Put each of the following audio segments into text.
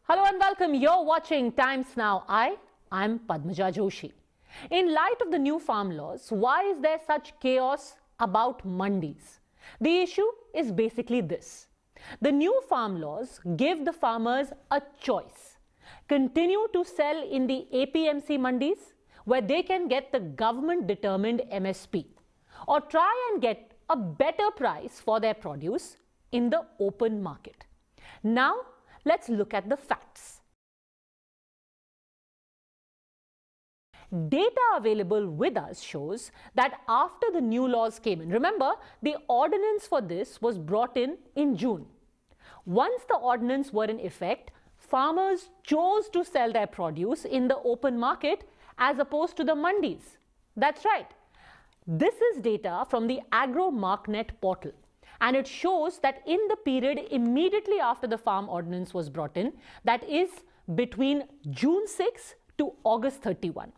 Hello and welcome. You're watching Times Now. I'm Padmaja Joshi. In light of the new farm laws, why is there such chaos about mandis? The issue is basically this. The new farm laws give the farmers a choice. Continue to sell in the APMC mandis, where they can get the government-determined MSP, or try and get a better price for their produce in the open market. Now, let's look at the facts. Data available with us shows that after the new laws came in, remember, the ordinance for this was brought in June. Once the ordinance were in effect, farmers chose to sell their produce in the open market as opposed to the mandis. That's right. This is data from the AgroMarkNet portal, and it shows that in the period immediately after the farm ordinance was brought in, that is between June 6 to August 31.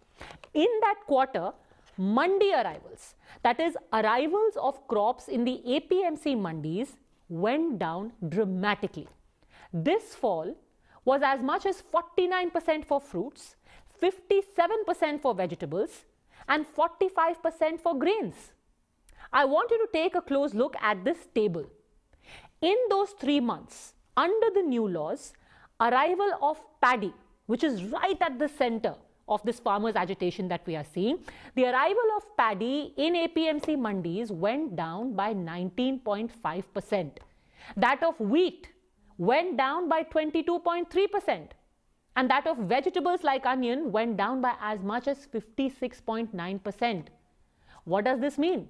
In that quarter, mandi arrivals, that is arrivals of crops in the APMC mandis, went down dramatically. This fall was as much as 49% for fruits, 57% for vegetables, and 45% for grains. I want you to take a close look at this table. In those 3 months, under the new laws, arrival of paddy, which is right at the center of this farmers' agitation that we are seeing, the arrival of paddy in APMC mandis went down by 19.5%. That of wheat went down by 22.3%. And that of vegetables like onion went down by as much as 56.9%. What does this mean?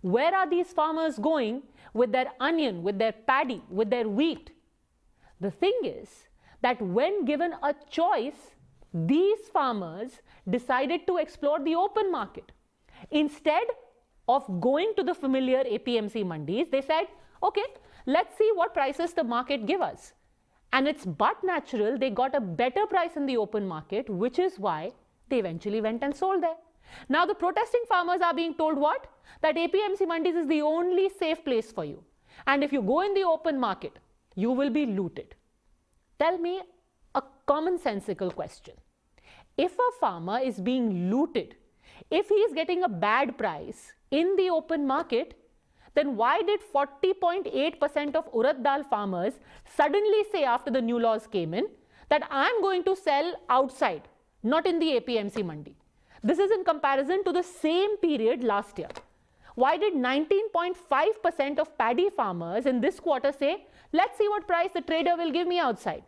Where are these farmers going with their onion, with their paddy, with their wheat? The thing is that when given a choice, these farmers decided to explore the open market. Instead of going to the familiar APMC mandis, they said, okay, let's see what prices the market give us. And it's but natural they got a better price in the open market, which is why they eventually went and sold there. Now the protesting farmers are being told what? That APMC mandis is the only safe place for you. And if you go in the open market, you will be looted. Tell me a commonsensical question. If a farmer is being looted, if he is getting a bad price in the open market, then why did 40.8% of urad dal farmers suddenly say after the new laws came in that I am going to sell outside, not in the APMC mandi? This is in comparison to the same period last year. Why did 19.5% of paddy farmers in this quarter say, let's see what price the trader will give me outside?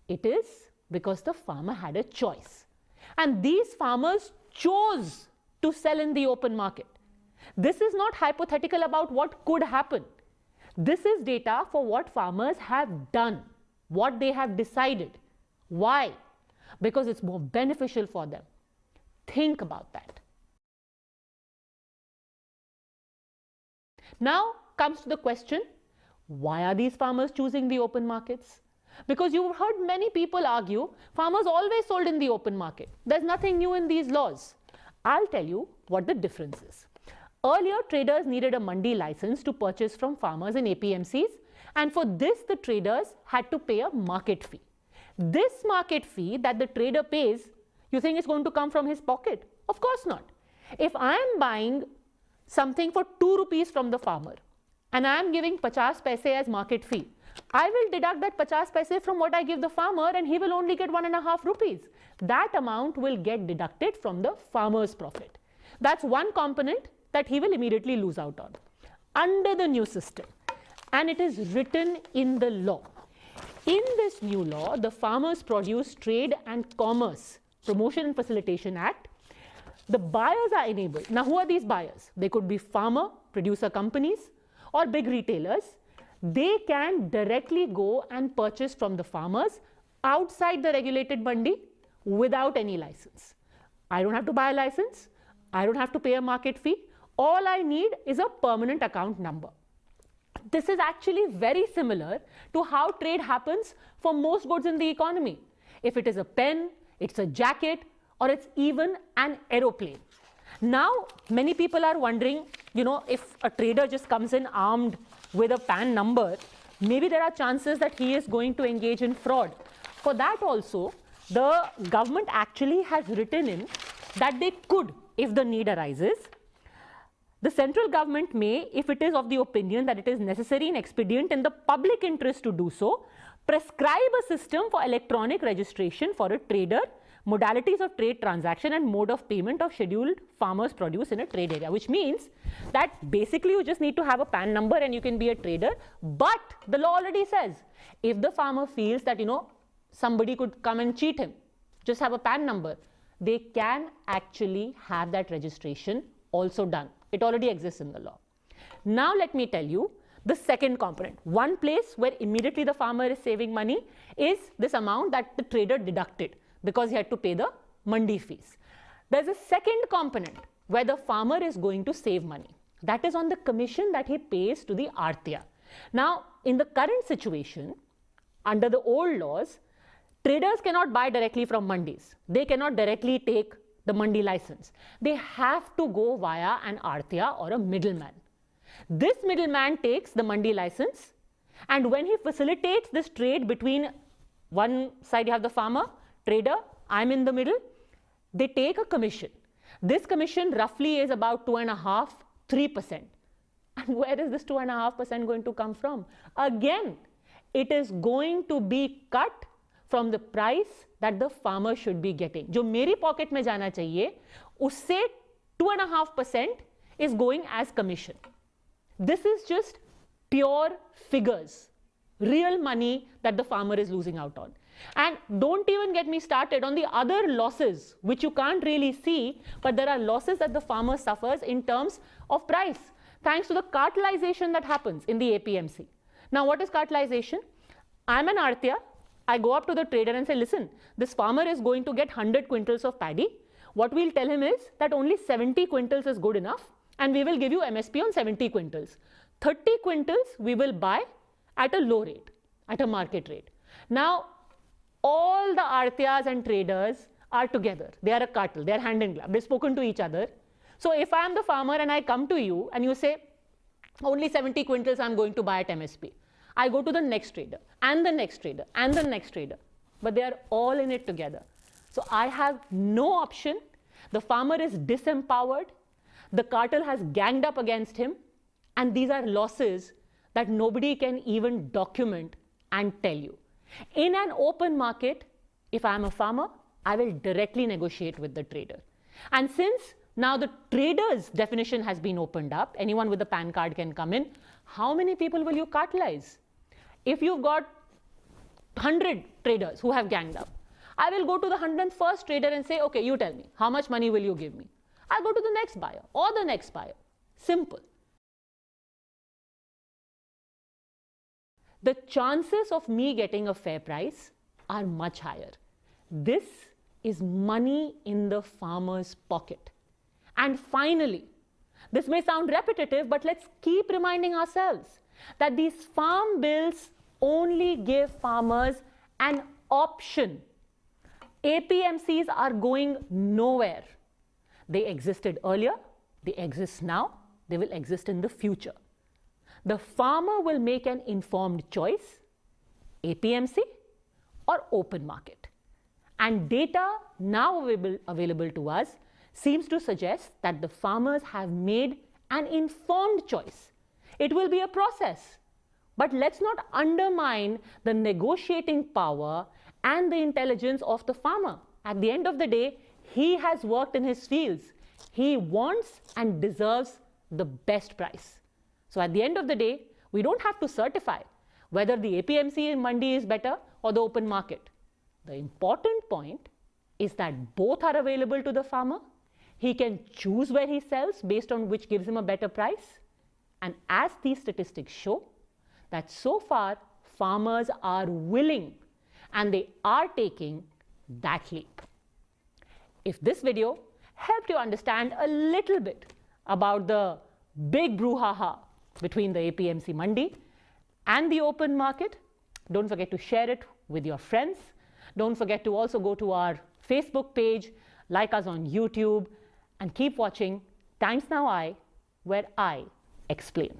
It is because the farmer had a choice. And these farmers chose to sell in the open market. This is not hypothetical about what could happen. This is data for what farmers have done, what they have decided. Why? Because it's more beneficial for them. Think about that. Now comes to the question, why are these farmers choosing the open markets? Because you've heard many people argue, farmers always sold in the open market. There's nothing new in these laws. I'll tell you what the difference is. Earlier, traders needed a mandi license to purchase from farmers in APMCs, and for this the traders had to pay a market fee. This market fee that the trader pays, you think it's going to come from his pocket? Of course not. If I am buying something for 2 rupees from the farmer and I am giving 50 paise as market fee, I will deduct that 50 paise from what I give the farmer and he will only get 1.5 rupees. That amount will get deducted from the farmer's profit. That's one component that he will immediately lose out on. Under the new system, and it is written in the law. In this new law, the Farmers Produce Trade and Commerce Promotion and Facilitation Act, the buyers are enabled. Now, who are these buyers? They could be farmer, producer companies, or big retailers. They can directly go and purchase from the farmers outside the regulated mandi without any license. I don't have to buy a license. I don't have to pay a market fee. All I need is a permanent account number. This is actually very similar to how trade happens for most goods in the economy. If it is a pen, it's a jacket, or it's even an aeroplane. Now, many people are wondering, if a trader just comes in armed with a PAN number, maybe there are chances that he is going to engage in fraud. For that also, the government actually has written in that they could, if the need arises, the central government may, if it is of the opinion that it is necessary and expedient in the public interest to do so, prescribe a system for electronic registration for a trader, modalities of trade transaction and mode of payment of scheduled farmers' produce in a trade area, which means that basically you just need to have a PAN number and you can be a trader. But the law already says, if the farmer feels that, somebody could come and cheat him, just have a PAN number, they can actually have that registration also done. It already exists in the law. Now let me tell you the second component. One place where immediately the farmer is saving money is this amount that the trader deducted because he had to pay the mandi fees. There's a second component where the farmer is going to save money. That is on the commission that he pays to the Artiya. Now, in the current situation, under the old laws, traders cannot buy directly from mandis. They cannot directly take the mandi license. They have to go via an Artiya or a middleman. This middleman takes the mandi license, and when he facilitates this trade between one side you have the farmer, trader, I'm in the middle, they take a commission. This commission roughly is about 2.5%, 3%. And where is this 2.5% going to come from? Again, it is going to be cut from the price that the farmer should be getting. जो मेरी pocket में जाना चाहिए, उससे 2.5% is going as commission. This is just pure figures, real money that the farmer is losing out on. And don't even get me started on the other losses which you can't really see, but there are losses that the farmer suffers in terms of price, thanks to the cartelization that happens in the APMC. Now, what is cartelization? I'm an Artiya. I go up to the trader and say, listen, this farmer is going to get 100 quintals of paddy. What we'll tell him is that only 70 quintals is good enough, and we will give you MSP on 70 quintals. 30 quintals we will buy at a low rate, at a market rate. Now, all the Artiyas and traders are together. They are a cartel. They are hand in glove. They've spoken to each other. So if I am the farmer and I come to you and you say, only 70 quintals I'm going to buy at MSP. I go to the next trader and the next trader and the next trader, but they are all in it together. So I have no option. The farmer is disempowered. The cartel has ganged up against him, and these are losses that nobody can even document and tell you. In an open market, if I am a farmer, I will directly negotiate with the trader. And since now the trader's definition has been opened up, anyone with a PAN card can come in, how many people will you cartelize? If you've got 100 traders who have ganged up, I will go to the 101st trader and say, okay, you tell me, how much money will you give me? I'll go to the next buyer or the next buyer. Simple. The chances of me getting a fair price are much higher. This is money in the farmer's pocket. And finally, this may sound repetitive, but let's keep reminding ourselves that these farm bills only give farmers an option. APMCs are going nowhere. They existed earlier, they exist now, they will exist in the future. The farmer will make an informed choice, APMC or open market. And data now available to us seems to suggest that the farmers have made an informed choice. It will be a process, but let's not undermine the negotiating power and the intelligence of the farmer. At the end of the day, he has worked in his fields. He wants and deserves the best price. So at the end of the day, we don't have to certify whether the APMC in Mandi is better or the open market. The important point is that both are available to the farmer. He can choose where he sells based on which gives him a better price. And as these statistics show, that so far farmers are willing and they are taking that leap. If this video helped you understand a little bit about the big brouhaha between the APMC Mandi and the open market, don't forget to share it with your friends. Don't forget to also go to our Facebook page, like us on YouTube, and keep watching Times Now I, where I explain.